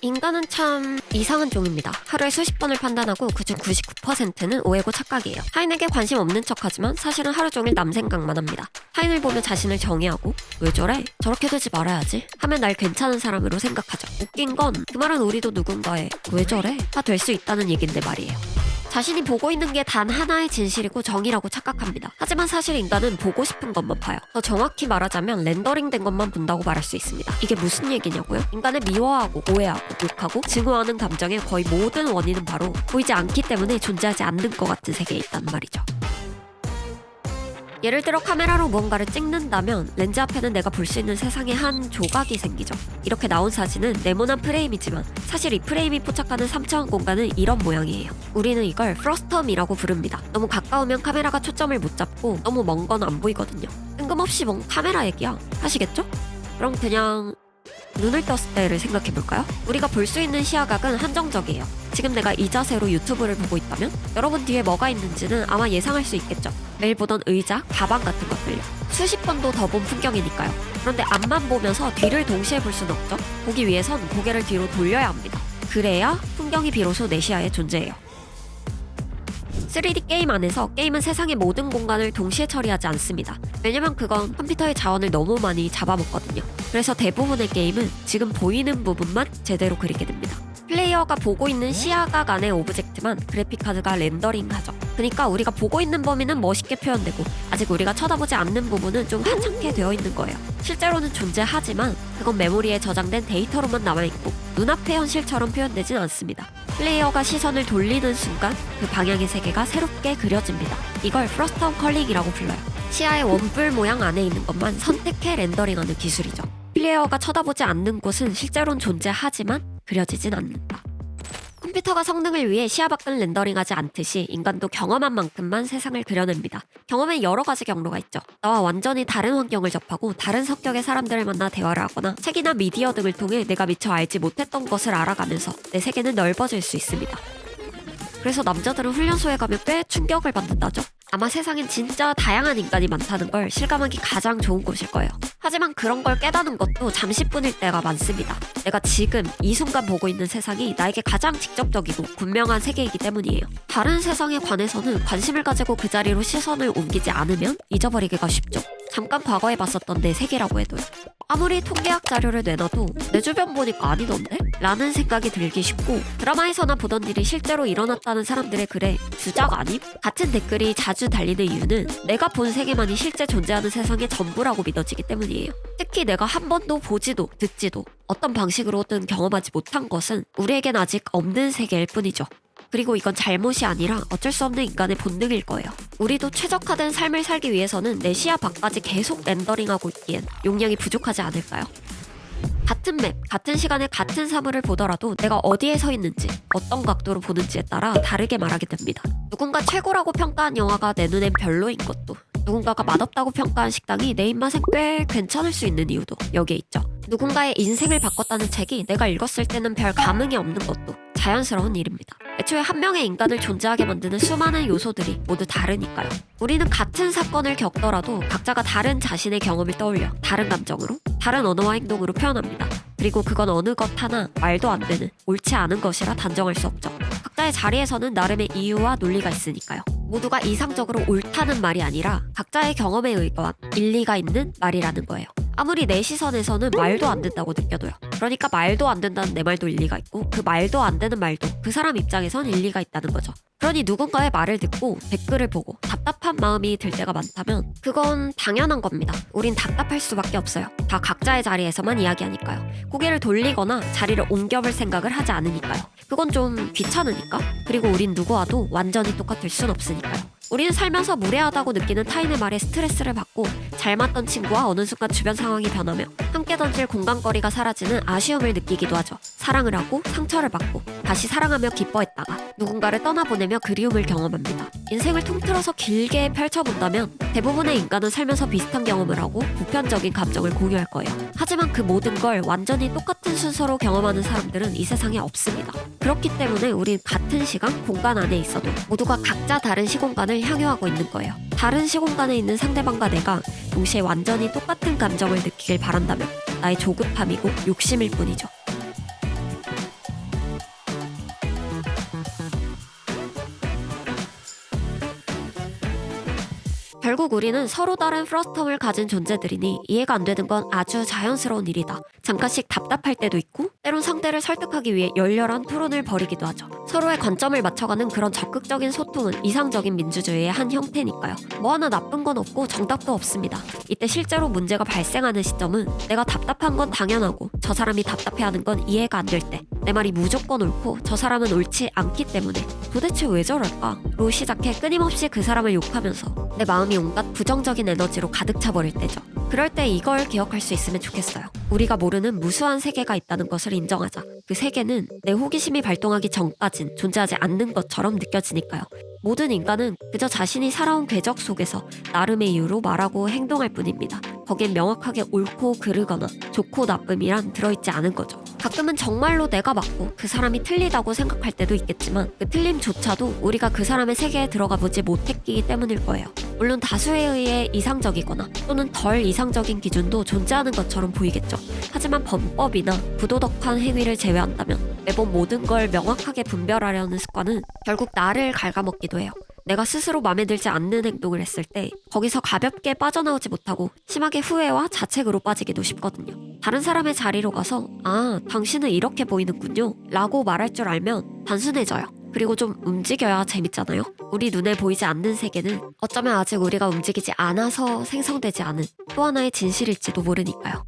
인간은 참 이상한 종입니다. 하루에 수십 번을 판단하고 그중 99%는 오해고 착각이에요. 타인에게 관심 없는 척하지만 사실은 하루 종일 남 생각만 합니다. 타인을 보며 자신을 정의하고 왜 저래? 저렇게 되지 말아야지 하면 날 괜찮은 사람으로 생각하죠. 웃긴 건 그 말은 우리도 누군가의 왜 저래? 다 될 수 있다는 얘긴데 말이에요. 자신이 보고 있는 게 단 하나의 진실이고 정의라고 착각합니다. 하지만 사실 인간은 보고 싶은 것만 봐요. 더 정확히 말하자면 렌더링된 것만 본다고 말할 수 있습니다. 이게 무슨 얘기냐고요? 인간을 미워하고 오해하고 욕하고 증오하는 감정의 거의 모든 원인은 바로 보이지 않기 때문에 존재하지 않는 것 같은 세계에 있단 말이죠. 예를 들어 카메라로 무언가를 찍는다면 렌즈 앞에는 내가 볼 수 있는 세상의 한 조각이 생기죠. 이렇게 나온 사진은 네모난 프레임이지만 사실 이 프레임이 포착하는 3차원 공간은 이런 모양이에요. 우리는 이걸 프러스텀이라고 부릅니다. 너무 가까우면 카메라가 초점을 못 잡고 너무 먼 건 안 보이거든요. 뜬금없이 뭔 카메라 얘기야 하시겠죠? 그럼 그냥 눈을 떴을 때를 생각해볼까요? 우리가 볼 수 있는 시야각은 한정적이에요. 지금 내가 이 자세로 유튜브를 보고 있다면 여러분 뒤에 뭐가 있는지는 아마 예상할 수 있겠죠. 매일 보던 의자, 가방 같은 것들요. 수십 번도 더 본 풍경이니까요. 그런데 앞만 보면서 뒤를 동시에 볼 수는 없죠. 보기 위해선 고개를 뒤로 돌려야 합니다. 그래야 풍경이 비로소 내 시야에 존재해요. 3D 게임 안에서 게임은 세상의 모든 공간을 동시에 처리하지 않습니다. 왜냐면 그건 컴퓨터의 자원을 너무 많이 잡아먹거든요. 그래서 대부분의 게임은 지금 보이는 부분만 제대로 그리게 됩니다. 플레이어가 보고 있는 시야각 안의 오브젝트만 그래픽카드가 렌더링하죠. 그러니까 우리가 보고 있는 범위는 멋있게 표현되고 아직 우리가 쳐다보지 않는 부분은 좀 하찮게 되어 있는 거예요. 실제로는 존재하지만 그건 메모리에 저장된 데이터로만 남아있고 눈앞의 현실처럼 표현되진 않습니다. 플레이어가 시선을 돌리는 순간 그 방향의 세계가 새롭게 그려집니다. 이걸 프러스텀 컬링이라고 불러요. 시야의 원뿔 모양 안에 있는 것만 선택해 렌더링하는 기술이죠. 플레이어가 쳐다보지 않는 곳은 실제로는 존재하지만 그려지진 않는다. 컴퓨터가 성능을 위해 시야 밖을 렌더링하지 않듯이 인간도 경험한 만큼만 세상을 그려냅니다. 경험엔 여러 가지 경로가 있죠. 나와 완전히 다른 환경을 접하고 다른 성격의 사람들을 만나 대화를 하거나 책이나 미디어 등을 통해 내가 미처 알지 못했던 것을 알아가면서 내 세계는 넓어질 수 있습니다. 그래서 남자들은 훈련소에 가면 꽤 충격을 받는다죠. 아마 세상엔 진짜 다양한 인간이 많다는 걸 실감하기 가장 좋은 곳일 거예요. 하지만 그런 걸 깨닫는 것도 잠시뿐일 때가 많습니다. 내가 지금 이 순간 보고 있는 세상이 나에게 가장 직접적이고 분명한 세계이기 때문이에요. 다른 세상에 관해서는 관심을 가지고 그 자리로 시선을 옮기지 않으면 잊어버리기가 쉽죠. 잠깐 과거에 봤었던 내 세계라고 해도요. 아무리 통계학 자료를 내놔도 내 주변 보니까 아니던데? 라는 생각이 들기 쉽고 드라마에서나 보던 일이 실제로 일어났다는 사람들의 글에 주작 아님? 같은 댓글이 자주 달리는 이유는 내가 본 세계만이 실제 존재하는 세상의 전부라고 믿어지기 때문이에요. 특히 내가 한 번도 보지도 듣지도 어떤 방식으로든 경험하지 못한 것은 우리에겐 아직 없는 세계일 뿐이죠. 그리고 이건 잘못이 아니라 어쩔 수 없는 인간의 본능일 거예요. 우리도 최적화된 삶을 살기 위해서는 내 시야 밖까지 계속 렌더링하고 있기엔 용량이 부족하지 않을까요? 같은 맵, 같은 시간에 같은 사물을 보더라도 내가 어디에 서 있는지, 어떤 각도로 보는지에 따라 다르게 말하게 됩니다. 누군가 최고라고 평가한 영화가 내 눈엔 별로인 것도, 누군가가 맛없다고 평가한 식당이 내 입맛엔 꽤 괜찮을 수 있는 이유도 여기에 있죠. 누군가의 인생을 바꿨다는 책이 내가 읽었을 때는 별 감흥이 없는 것도 자연스러운 일입니다. 애초에 한 명의 인간을 존재하게 만드는 수많은 요소들이 모두 다르니까요. 우리는 같은 사건을 겪더라도 각자가 다른 자신의 경험을 떠올려 다른 감정으로, 다른 언어와 행동으로 표현합니다. 그리고 그건 어느 것 하나 말도 안 되는 옳지 않은 것이라 단정할 수 없죠. 각자의 자리에서는 나름의 이유와 논리가 있으니까요. 모두가 이상적으로 옳다는 말이 아니라 각자의 경험에 의거한 일리가 있는 말이라는 거예요. 아무리 내 시선에서는 말도 안 된다고 느껴도요. 그러니까 말도 안 된다는 내 말도 일리가 있고 그 말도 안 되는 말도 그 사람 입장에선 일리가 있다는 거죠. 그러니 누군가의 말을 듣고 댓글을 보고 답답한 마음이 들 때가 많다면 그건 당연한 겁니다. 우린 답답할 수밖에 없어요. 다 각자의 자리에서만 이야기하니까요. 고개를 돌리거나 자리를 옮겨볼 생각을 하지 않으니까요. 그건 좀 귀찮으니까. 그리고 우린 누구와도 완전히 똑같을 순 없으니까요. 우리는 살면서 무례하다고 느끼는 타인의 말에 스트레스를 받고 잘 맞던 친구와 어느 순간 주변 상황이 변하며 함께 던질 공간거리가 사라지는 아쉬움을 느끼기도 하죠. 사랑을 하고 상처를 받고 다시 사랑하며 기뻐했다가 누군가를 떠나보내며 그리움을 경험합니다. 인생을 통틀어서 길게 펼쳐본다면 대부분의 인간은 살면서 비슷한 경험을 하고 보편적인 감정을 공유할 거예요. 하지만 그 모든 걸 완전히 똑같은 순서로 경험하는 사람들은 이 세상에 없습니다. 그렇기 때문에 우린 같은 시간, 공간 안에 있어도 모두가 각자 다른 시공간을 향유하고 있는 거예요. 다른 시공간에 있는 상대방과 내가 동시에 완전히 똑같은 감정을 느끼길 바란다면 나의 조급함이고 욕심일 뿐이죠. 결국 우리는 서로 다른 프러스텀을 가진 존재들이니 이해가 안 되는 건 아주 자연스러운 일이다. 잠깐씩 답답할 때도 있고 때론 상대를 설득하기 위해 열렬한 토론을 벌이기도 하죠. 서로의 관점을 맞춰가는 그런 적극적인 소통은 이상적인 민주주의의 한 형태니까요. 뭐 하나 나쁜 건 없고 정답도 없습니다. 이때 실제로 문제가 발생하는 시점은 내가 답답한 건 당연하고 저 사람이 답답해하는 건 이해가 안 될 때, 내 말이 무조건 옳고 저 사람은 옳지 않기 때문에 도대체 왜 저럴까? 로 시작해 끊임없이 그 사람을 욕하면서 내 마음이 온갖 부정적인 에너지로 가득 차버릴 때죠. 그럴 때 이걸 기억할 수 있으면 좋겠어요. 우리가 모르는 무수한 세계가 있다는 것을 인정하자. 그 세계는 내 호기심이 발동하기 전까진 존재하지 않는 것처럼 느껴지니까요. 모든 인간은 그저 자신이 살아온 궤적 속에서 나름의 이유로 말하고 행동할 뿐입니다. 거기엔 명확하게 옳고 그르거나 좋고 나쁨이란 들어있지 않은 거죠. 가끔은 정말로 내가 맞고 그 사람이 틀리다고 생각할 때도 있겠지만 그 틀림조차도 우리가 그 사람의 세계에 들어가 보지 못했기 때문일 거예요. 물론 다수에 의해 이상적이거나 또는 덜 이상적인 기준도 존재하는 것처럼 보이겠죠. 하지만 범법이나 부도덕한 행위를 제외한다면 매번 모든 걸 명확하게 분별하려는 습관은 결국 나를 갉아먹기도 해요. 내가 스스로 마음에 들지 않는 행동을 했을 때 거기서 가볍게 빠져나오지 못하고 심하게 후회와 자책으로 빠지기도 쉽거든요. 다른 사람의 자리로 가서 아, 당신은 이렇게 보이는군요 라고 말할 줄 알면 단순해져요. 그리고 좀 움직여야 재밌잖아요. 우리 눈에 보이지 않는 세계는 어쩌면 아직 우리가 움직이지 않아서 생성되지 않은 또 하나의 진실일지도 모르니까요.